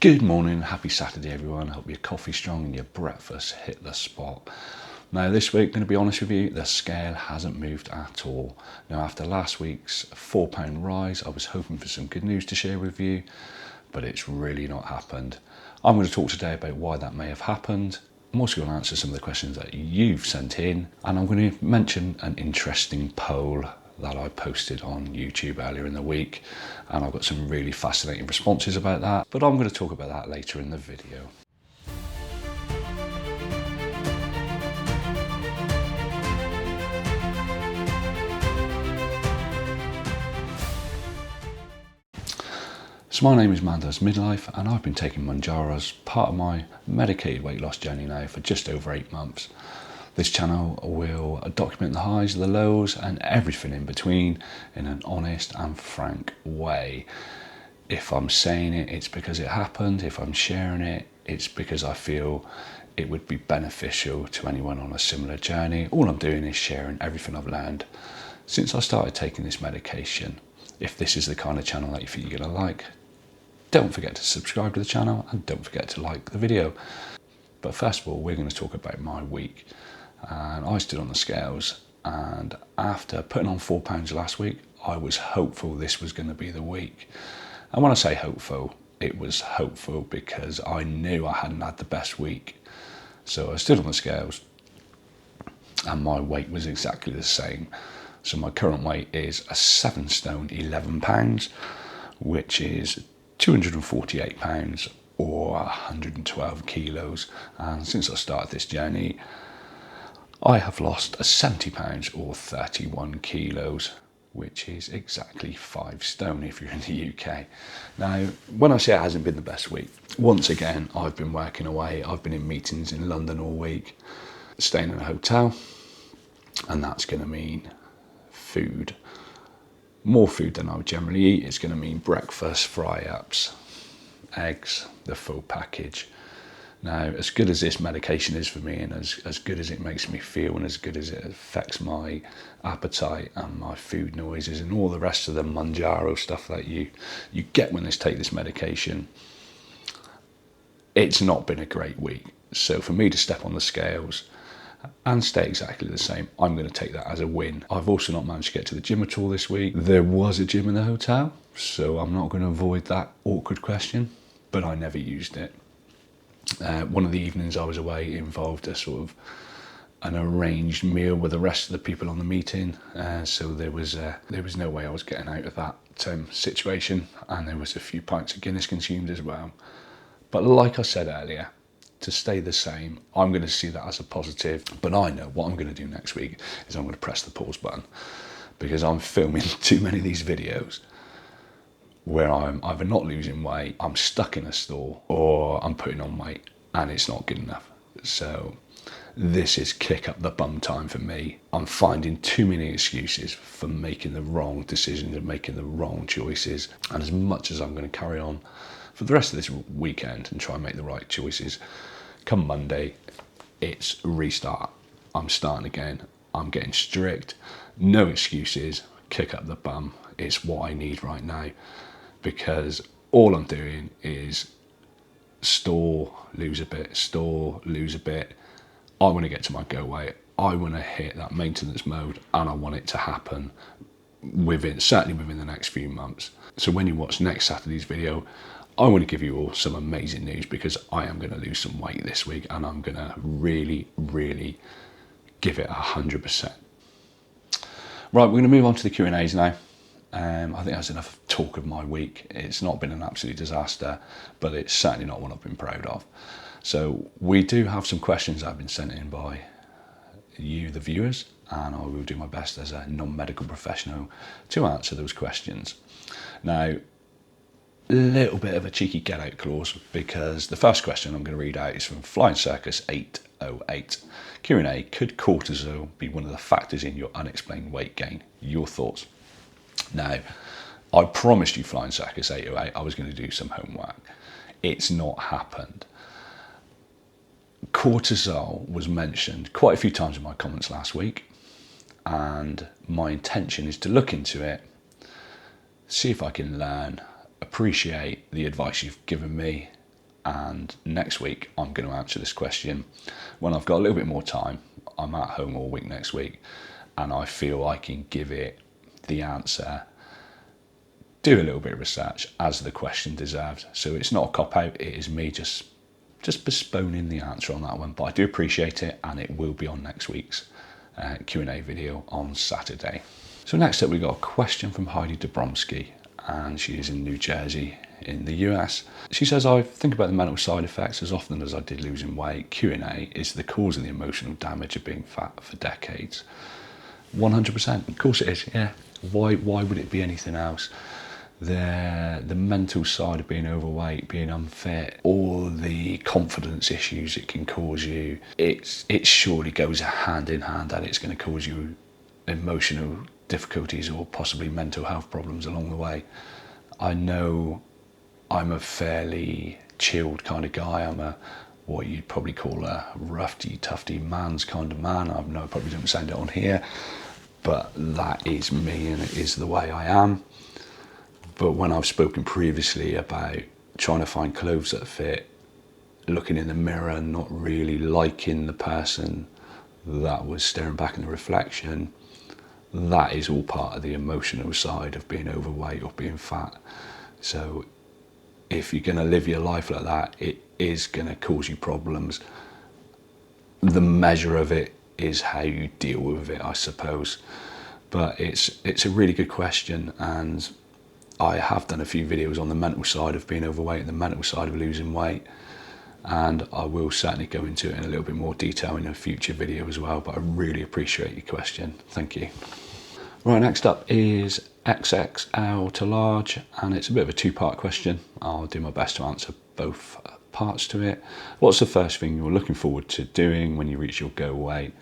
Good morning, happy Saturday everyone. I hope your coffee's strong and your breakfast hit the spot. Now this week, going to be honest with you, the scale hasn't moved at all. Now after last week's £4 rise, I was hoping for some good news to share with you, but it's really not happened. I'm going to talk today about why that may have happened. I'm also going to answer some of the questions that you've sent in, and I'm going to mention an interesting poll that I posted on YouTube earlier in the week, and I've got some really fascinating responses about that, but I'm going to talk about that later in the video. So my name is Midlife, and I've been taking Mounjaro as part of my medicated weight loss journey now for just over 8 months. This channel will document the highs, the lows, and everything in between in an honest and frank way. If I'm saying it, it's because it happened. If I'm sharing it, it's because I feel it would be beneficial to anyone on a similar journey. All I'm doing is sharing everything I've learned since I started taking this medication. If this is the kind of channel that you think you're going to like, don't forget to subscribe to the channel and don't forget to like the video. But first of all, we're going to talk about my week. And I stood on the scales, and after putting on £4 last week, I was hopeful this was going to be the week. And when I say hopeful, it was hopeful because I knew I hadn't had the best week. So I stood on the scales and my weight was exactly the same. So my current weight is a 7 stone 11 pounds, which is 248 pounds or 112 kilos. And since I started this journey, I have lost 70 pounds or 31 kilos, which is exactly 5 stone if you're in the UK. Now, when I say it hasn't been the best week, once again, I've been working away. I've been in meetings in London all week, staying in a hotel, and that's going to mean food. More food than I would generally eat. It's going to mean breakfast, fry-ups, eggs, the full package. Now, as good as this medication is for me, and as good as it makes me feel, and as good as it affects my appetite and my food noises and all the rest of the Mounjaro stuff that you get when you take this medication, it's not been a great week. So for me to step on the scales and stay exactly the same, I'm going to take that as a win. I've also not managed to get to the gym at all this week. There was a gym in the hotel, so I'm not going to avoid that awkward question, but I never used it. One of the evenings I was away involved a sort of an arranged meal with the rest of the people on the meeting, so there was no way I was getting out of that situation, and there was a few pints of Guinness consumed as well. But like I said earlier, to stay the same, I'm going to see that as a positive. But I know what I'm going to do next week is I'm going to press the pause button, because I'm filming too many of these videos where I'm either not losing weight, I'm stuck in a stall, or I'm putting on weight and it's not good enough. So this is kick up the bum time for me. I'm finding too many excuses for making the wrong decisions and making the wrong choices. And as much as I'm going to carry on for the rest of this weekend and try and make the right choices, come Monday, it's restart. I'm starting again. I'm getting strict. No excuses. Kick up the bum. It's what I need right now, because all I'm doing is store, lose a bit, store, lose a bit. I want to get to my go weight. I want to hit that maintenance mode, and I want it to happen certainly within the next few months. So when you watch next Saturday's video, I want to give you all some amazing news, because I am going to lose some weight this week, and I'm going to really, really give it 100%. Right, we're going to move on to the Q&As now. I think that's enough talk of my week. It's not been an absolute disaster, but it's certainly not one I've been proud of. So we do have some questions that have been sent in by you, the viewers, and I will do my best as a non-medical professional to answer those questions. Now, a little bit of a cheeky get-out clause, because the first question I'm going to read out is from Flying Circus 808. Q&A: could cortisol be one of the factors in your unexplained weight gain? Your thoughts? Now, I promised you, Flying Circus 808, I was going to do some homework. It's not happened. Cortisol was mentioned quite a few times in my comments last week, and my intention is to look into it, see if I can learn, appreciate the advice you've given me, And next week, I'm going to answer this question when I've got a little bit more time. I'm at home all week next week, and I feel I can give it the answer, do a little bit of research as the question deserves. So it's not a cop-out, it is me just postponing the answer on that one. But I do appreciate it, and it will be on next week's Q&A video on Saturday. So next up, we got a question from Heidi Dobromsky, and she is in New Jersey in the US. She says, I think about the mental side effects as often as I did losing weight. Q&A is the cause of the emotional damage of being fat for decades. 100%, of course it is, yeah. Why would it be anything else? The mental side of being overweight, being unfit, all the confidence issues it can cause you, it surely goes hand in hand, and it's going to cause you emotional difficulties or possibly mental health problems along the way. I know I'm a fairly chilled kind of guy. I'm a what you'd probably call a roughy, tufty man's kind of man. I know I probably don't sound it on here, but that is me and it is the way I am. But when I've spoken previously about trying to find clothes that fit, looking in the mirror and not really liking the person that was staring back in the reflection, that is all part of the emotional side of being overweight or being fat. So if you're going to live your life like that, it is going to cause you problems. The measure of it is how you deal with it, I suppose. But it's a really good question, and I have done a few videos on the mental side of being overweight and the mental side of losing weight, and I will certainly go into it in a little bit more detail in a future video as well. But I really appreciate your question. Thank you. Right, next up is XXL to large, and it's a bit of a two-part question. I'll do my best to answer both parts to it. What's the first thing you're looking forward to doing when you reach your goal weight?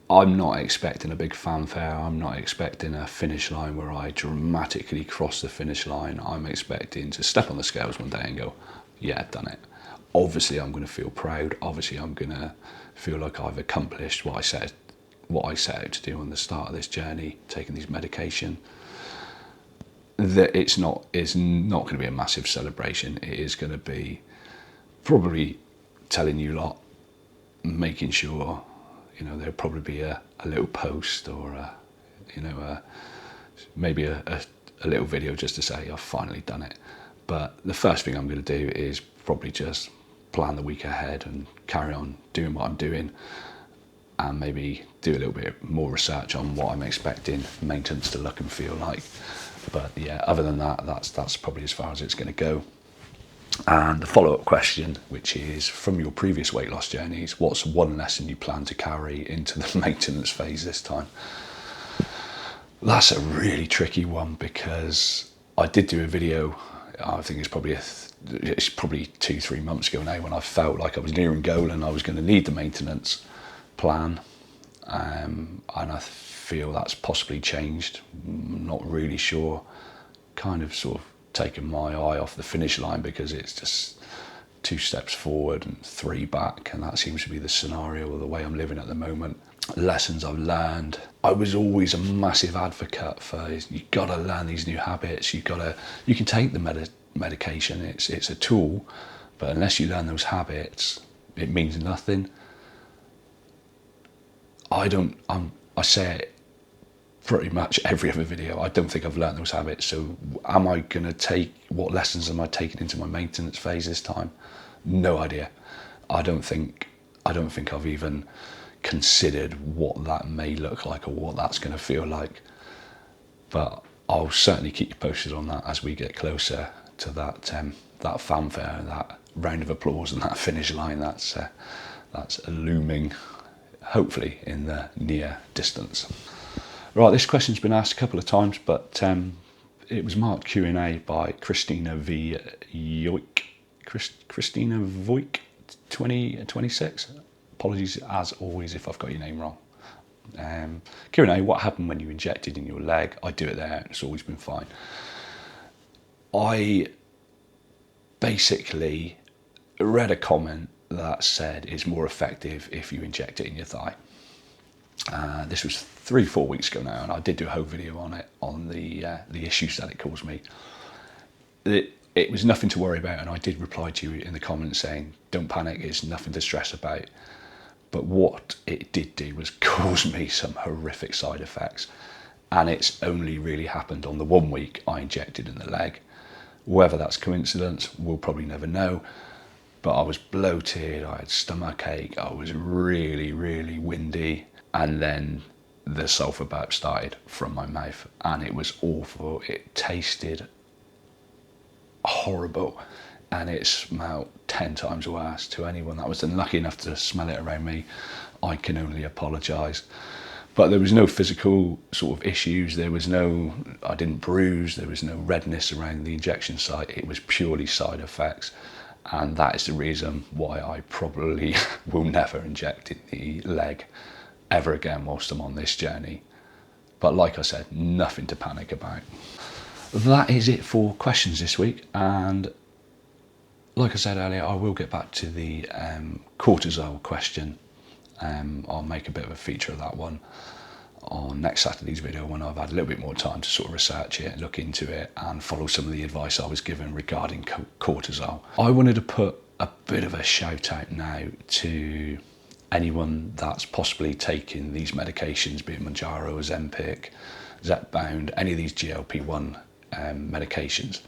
I'm not expecting a big fanfare. I'm not expecting a finish line where I dramatically cross the finish line. I'm expecting to step on the scales one day and go, yeah, I've done it. Obviously, I'm going to feel proud. Obviously, I'm going to feel like I've accomplished what I set out to do on the start of this journey, taking these medication. That it's not going to be a massive celebration. It is going to be probably telling you lot, making sure, there'll probably be a little post or maybe a little video just to say I've finally done it. But the first thing I'm going to do is probably just plan the week ahead and carry on doing what I'm doing, and maybe do a little bit more research on what I'm expecting maintenance to look and feel like. But yeah, other than that, that's probably as far as it's going to go. And the follow-up question, which is from your previous weight loss journeys, what's one lesson you plan to carry into the maintenance phase this time? That's a really tricky one, because I did do a video, I think it's probably 2-3 months ago now, when I felt like I was nearing goal and I was going to need the maintenance plan, and I feel that's possibly changed. I'm not really sure, kind of sort of taken my eye off the finish line, because it's just 2 steps forward and 3 back, and that seems to be the scenario or the way I'm living at the moment. Lessons I've learned, I was always a massive advocate for, you've got to learn these new habits. You can take the medication, it's a tool, but unless you learn those habits, it means nothing. I say it pretty much every other video. I don't think I've learned those habits. So what lessons am I taking into my maintenance phase this time? No idea. I don't think I've even considered what that may look like or what that's going to feel like. But I'll certainly keep you posted on that as we get closer to that fanfare, that round of applause and that finish line that's looming, hopefully in the near distance. Right, this question's been asked a couple of times, but it was marked Q&A by Christina V. Yoik. Christina Voik 2026. Apologies as always if I've got your name wrong. Q&A, what happened when you injected in your leg? I do it there, it's always been fine. I basically read a comment that said it's more effective if you inject it in your thigh. This was 3-4 weeks ago now, and I did do a whole video on it, on the issues that it caused me. it was nothing to worry about, and I did reply to you in the comments saying, don't panic, it's nothing to stress about. But what it did do was cause me some horrific side effects, and it's only really happened on the 1 week I injected in the leg. Whether that's coincidence, we'll probably never know. But I was bloated, I had stomach ache, I was really, really windy, and then the sulphur burp started from my mouth, and it was awful. It tasted horrible, and it smelled 10 times worse. To anyone that was unlucky enough to smell it around me, I can only apologise. But there was no physical sort of issues. I didn't bruise, there was no redness around the injection site. It was purely side effects. And that is the reason why I probably will never inject in the leg ever again whilst I'm on this journey. But like I said, nothing to panic about. That is it for questions this week. And like I said earlier, I will get back to the cortisol question. I'll make a bit of a feature of that one on next Saturday's video when I've had a little bit more time to sort of research it, look into it, and follow some of the advice I was given regarding cortisol. I wanted to put a bit of a shout out now to anyone that's possibly taking these medications, be it Mounjaro, Ozempic, Zepbound, any of these GLP-1 medications.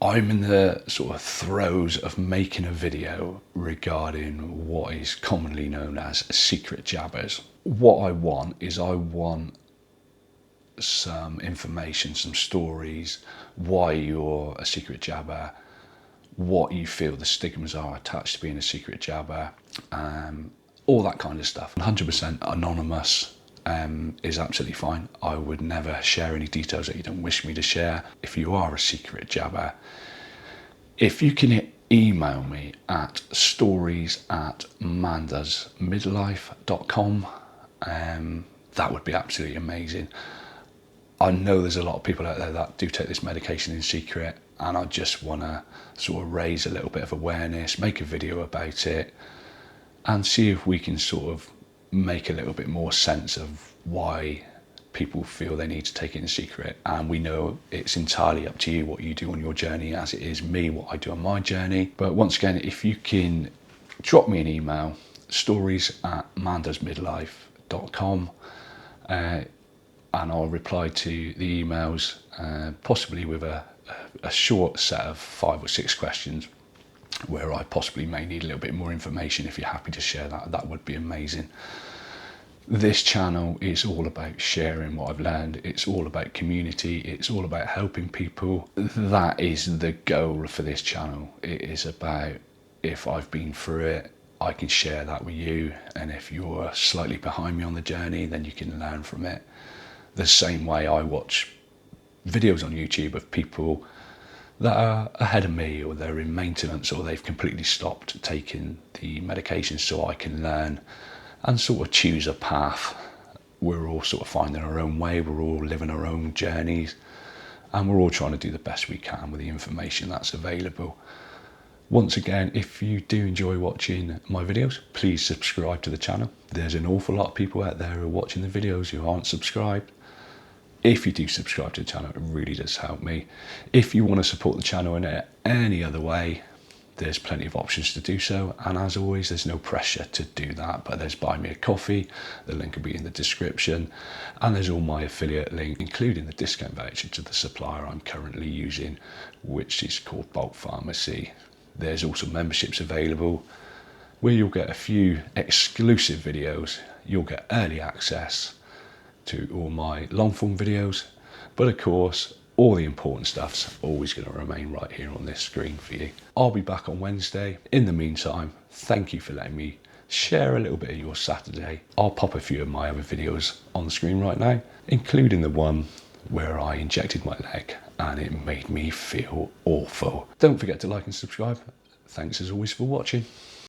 I'm in the sort of throes of making a video regarding what is commonly known as secret jabbers. What I want is some information, some stories, why you're a secret jabber, what you feel the stigmas are attached to being a secret jabber, all that kind of stuff. 100% anonymous is absolutely fine. I would never share any details that you don't wish me to share. If you are a secret jabber, if you can email me at stories@mandasmidlife.com, that would be absolutely amazing. I know there's a lot of people out there that do take this medication in secret, and I just want to sort of raise a little bit of awareness, make a video about it, and see if we can sort of make a little bit more sense of why people feel they need to take it in secret. And we know it's entirely up to you what you do on your journey, as it is me what I do on my journey. But once again, if you can drop me an email, stories@mandasmidlife.com, and I'll reply to the emails, possibly with a short set of 5 or 6 questions where I possibly may need a little bit more information. If you're happy to share that, that would be amazing. This channel is all about sharing what I've learned. It's all about community. It's all about helping people. That is the goal for this channel. It is about, if I've been through it, I can share that with you. And if you're slightly behind me on the journey, then you can learn from it. The same way I watch videos on YouTube of people that are ahead of me, or they're in maintenance, or they've completely stopped taking the medication, so I can learn and sort of choose a path. We're all sort of finding our own way, we're all living our own journeys, and we're all trying to do the best we can with the information that's available. Once again, if you do enjoy watching my videos, please subscribe to the channel. There's an awful lot of people out there who are watching the videos who aren't subscribed. If you do subscribe to the channel, it really does help me. If you want to support the channel in any other way, there's plenty of options to do so. And as always, there's no pressure to do that, but there's Buy Me a Coffee. The link will be in the description. And there's all my affiliate links, including the discount voucher to the supplier I'm currently using, which is called Bulk Pharmacy. There's also memberships available where you'll get a few exclusive videos. You'll get early access to all my long form videos, but of course all the important stuff's always going to remain right here on this screen for you. I'll be back on Wednesday. In the meantime, thank you for letting me share a little bit of your Saturday. I'll pop a few of my other videos on the screen right now, including the one where I injected my leg and it made me feel awful. Don't forget to like and subscribe. Thanks as always for watching.